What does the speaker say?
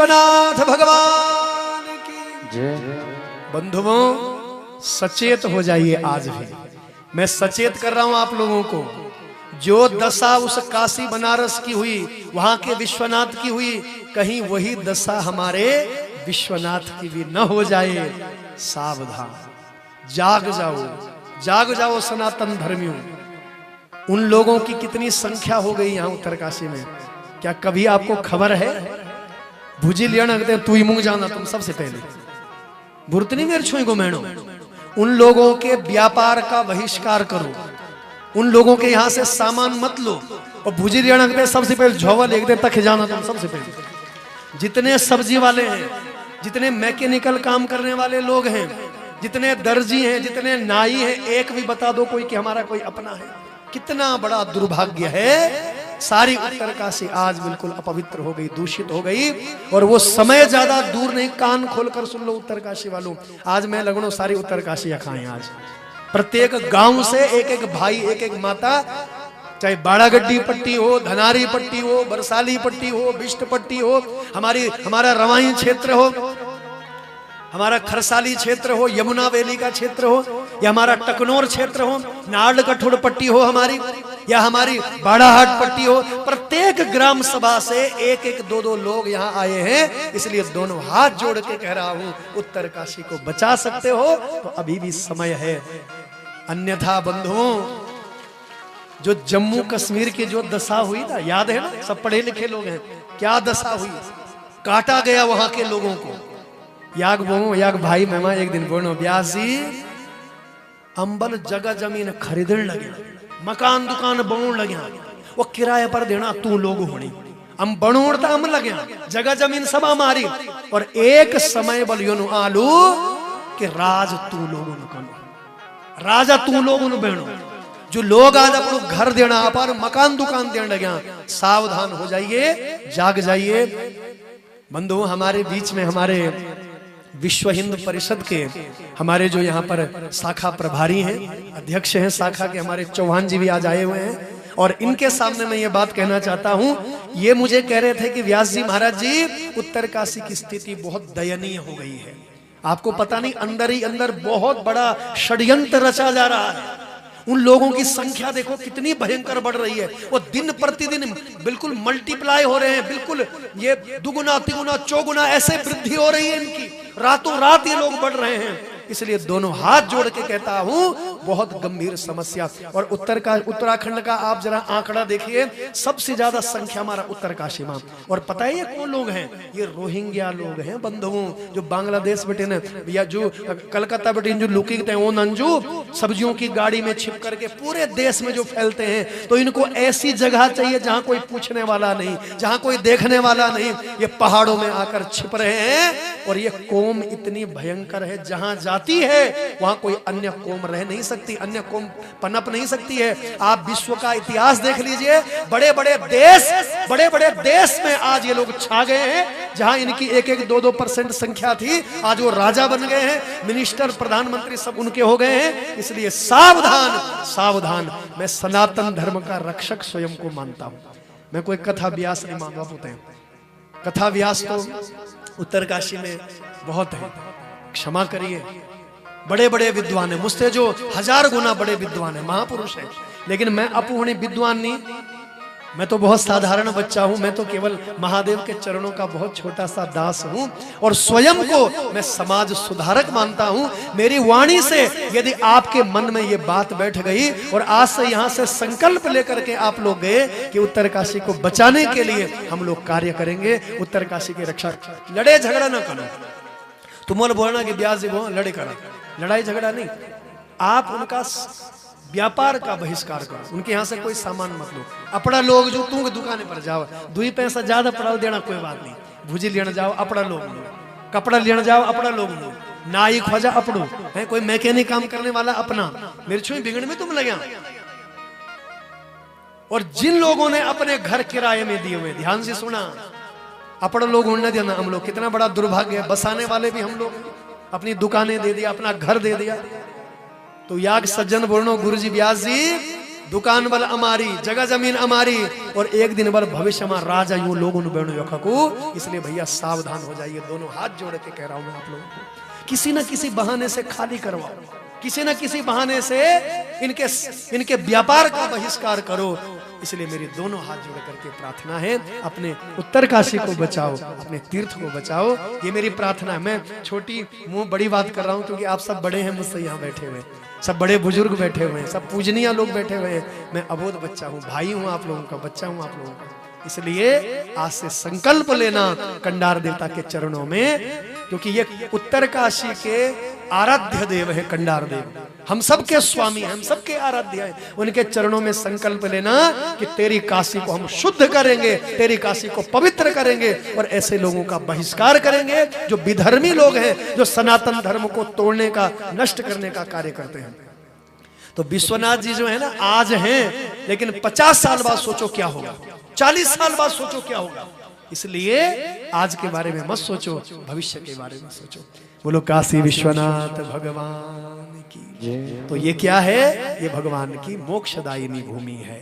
विश्वनाथ भगवान की जय। बंधुओं, सचेत हो जाइए। आज भी मैं सचेत कर रहा हूं आप लोगों को। जो दशा उस काशी बनारस की हुई, वहां के विश्वनाथ की हुई, कहीं वही दशा हमारे विश्वनाथ की भी न हो जाए। सावधान, जाग जाओ, जाग जाओ सनातन धर्मियों। उन लोगों की कितनी संख्या हो गई यहां उत्तरकाशी में, क्या कभी आपको खबर है? भुजी लिया तू ही मुंह जाना तुम सबसे पहले बुरतनी मेर छुई को मैनो। उन लोगों के व्यापार का बहिष्कार करो, उन लोगों के यहां से सामान मत लो। और भुजी लिया सबसे पहले झोवल एक देर तक जाना तुम सबसे पहले। जितने सब्जी वाले हैं, जितने मैकेनिकल काम करने वाले लोग हैं, जितने दर्जी हैं, जितने नाई हैं, एक भी बता दो कोई कि हमारा कोई अपना है। कितना बड़ा दुर्भाग्य है। सारी उत्तरकाशी आज बिल्कुल अपवित्र हो गई, दूषित हो गई। और वो समय ज्यादा दूर नहीं, कान खोलकर सुन लो उत्तरकाशी वालों। आज मैं लगनो सारी उत्तरकाशी खाएं। आज प्रत्येक गांव से एक एक भाई, एक एक माता, चाहे बाड़ागड्डी पट्टी हो, धनारी पट्टी हो, बरसाली पट्टी हो, बिष्ट पट्टी हो, हमारा रवाई क्षेत्र हो, हमारा खरसाली क्षेत्र हो, यमुना वैली का क्षेत्र हो, या हमारा टकनौर क्षेत्र हो, नाड़ कठोर पट्टी हो हमारी, या हमारी बाड़ाहाट पट्टी हो, प्रत्येक ग्राम सभा से एक एक दो दो लोग यहाँ आए हैं। इसलिए दोनों हाथ जोड़ के कह रहा हूं, उत्तरकाशी को बचा सकते हो तो अभी भी समय है। अन्यथा बंधुओं, जो जम्मू कश्मीर की जो दशा हुई ना, याद है ना? सब पढ़े लिखे लोग हैं। क्या दशा हुई, काटा गया वहां के लोगों को। याग भाई मेहमान एक दिन बोलो, ब्यास जी अंबल जगह जमीन खरीदने लगे, मकान दुकान बनने लगे, वो किराए पर देना तू लोग होनी, हम बनोड़ता हम लगे, जगह जमीन सब हमारी। और एक समय बलियों आलू के राज तू लोगों कनो, राजा तू लोगों बहनो। जो लोग आज अपनो घर देना, पर मकान दुकान देने लगे, सावधान हो जाइए, जाग जाइए। बंधुओं, हमारे बीच में हमारे विश्व हिंद परिषद के हमारे जो यहाँ पर शाखा प्रभारी हैं, अध्यक्ष हैं शाखा के, हमारे चौहान जी भी आज आए हुए हैं। और इनके सामने मैं ये बात कहना चाहता हूँ। ये मुझे कह रहे थे कि व्यास जी महाराज जी, उत्तरकाशी की स्थिति बहुत दयनीय हो गई है। आपको पता नहीं, अंदर ही अंदर बहुत बड़ा षड्यंत्र रचा जा रहा है। उन लोगों की संख्या देखो कितनी भयंकर बढ़ रही है। वो दिन प्रतिदिन बिल्कुल मल्टीप्लाई हो रहे हैं, बिल्कुल ये दुगुना तिगुना चौगुना ऐसे वृद्धि हो रही है इनकी, रातों रात ये लोग बढ़ रहे हैं। इसलिए दोनों हाथ जोड़ के कहता हूं, बहुत गंभीर समस्या। और उत्तराखंड का आप जरा आंकड़ा देखिए, सबसे ज्यादा संख्या हमारा उत्तरकाशी में। और पता है ये कौन लोग हैं? ये रोहिंग्या लोग हैं बंधुओं, जो बांग्लादेश बेटे ने, या जो कलकत्ता बेटे जो लुकी वो नंजू सब्जियों की गाड़ी में छिप करके पूरे देश में जो फैलते हैं। तो इनको ऐसी जगह चाहिए जहां कोई पूछने वाला नहीं, जहां कोई देखने वाला नहीं। ये पहाड़ों में आकर छिप रहे हैं। और ये कौम इतनी भयंकर है, जहां जाती है वहां कोई अन्य कौम रह नहीं सकती, अन्य कौम पनप नहीं सकती है। आप विश्व का इतिहास देख लीजिए, बड़े बड़े देश में आज ये लोग छा गए हैं। जहां इनकी 1-2% संख्या थी, आज वो राजा बन गए हैं, मिनिस्टर प्रधानमंत्री सब उनके हो गए हैं। इसलिए सावधान, सावधान। मैं सनातन धर्म का रक्षक स्वयं को मानता हूं। मैं कोई कथा व्यास नहीं मानता होते हैं। कथा व्यास तो उत्तरकाशी में बहुत है, क्षमा करिए। बड़े बड़े विद्वान है, मुझसे जो 1000 गुना बड़े विद्वान है, महापुरुष है। लेकिन मैं अपूर्णी विद्वान नहीं, मैं तो बहुत साधारण बच्चा हूं। मैं तो केवल महादेव के चरणों का बहुत छोटा सा दास हूं। और स्वयं को मैं समाज सुधारक मानता हूं। मेरी वाणी से यदि आपके मन में ये बात बैठ गई, और आज से यहां से संकल्प लेकर के आप लोग गए कि उत्तरकाशी को बचाने के लिए हम लोग कार्य करेंगे, उत्तरकाशी की रक्षा। लड़े झगड़ा ना करो, तुम बोलना कि ब्यास जी लड़े करा, लड़ाई झगड़ा नहीं। आप उनका व्यापार का बहिष्कार करो, उनके यहाँ से कोई सामान मत लो। अपना लोग जो तुम दुकाने पर जाओ, 2 पैसा ज्यादा पड़ा देना कोई बात नहीं। भुजी लेने जाओ अपना लोग लो, कपड़ा लेने जाओ अपना लोग लो, नाई खोजा अपनो है, कोई मैकेनिक काम करने वाला अपना। मेरे छुई बिगड़ में तुम लगे। और जिन लोगों ने अपने घर किराए में दिए हुए, ध्यान से सुना, अपना लोग उड़ने देना हम लोग। कितना बड़ा दुर्भाग्य है, बसाने वाले भी हम लोग, अपनी दुकानें दे दिया, अपना घर दे दिया। तो याग सज्जन बोलनो, गुरुजी व्यास जी दुकान वाला हमारी, जगह जमीन हमारी, और एक दिन भर भविष्य में राजा यूं लोगों को। इसलिए भैया सावधान हो जाइए। दोनों हाथ जोड़ के कह रहा हूं मैं आप लोगों को, किसी न किसी बहाने से खाली करवाओ, किसी न किसी बहाने से इनके व्यापार का बहिष्कार करो। इसलिए मेरी दोनों हाथ जोड़ करके प्रार्थना है, अपने उत्तरकाशी को बचाओ, अपने तीर्थ को बचाओ, ये मेरी प्रार्थना है। मैं छोटी मुंह बड़ी बात कर रहा हूं क्योंकि आप सब बड़े हैं मुझसे यहाँ बैठे हुए, सब बड़े बुजुर्ग बैठे हुए हैं, सब पूजनीय लोग बैठे हुए हैं। मैं अबोध बच्चा हूँ, भाई हूँ आप लोगों का, बच्चा हूँ आप लोगों का। इसलिए आज से संकल्प लेना कंडार देवता के चरणों में, क्योंकि ये उत्तरकाशी के आराध्य देव है कंडार देव, हम सबके स्वामी हैं, हम सबके आराध्य हैं। उनके चरणों में संकल्प लेना कि तेरी काशी को हम शुद्ध करेंगे, तेरी काशी को पवित्र करेंगे, और ऐसे लोगों का बहिष्कार करेंगे जो विधर्मी लोग हैं, जो सनातन धर्म को तोड़ने का, नष्ट करने का कार्य करते हैं। तो विश्वनाथ जी जो है ना, आज हैं, लेकिन 50 साल बाद सोचो क्या होगा, 40 साल बाद सोचो क्या होगा। इसलिए आज के बारे में मत सोचो, भविष्य के बारे में सोचो। बोलो काशी विश्वनाथ भगवान की। तो ये क्या है? ये भगवान की मोक्षदायिनी भूमि है।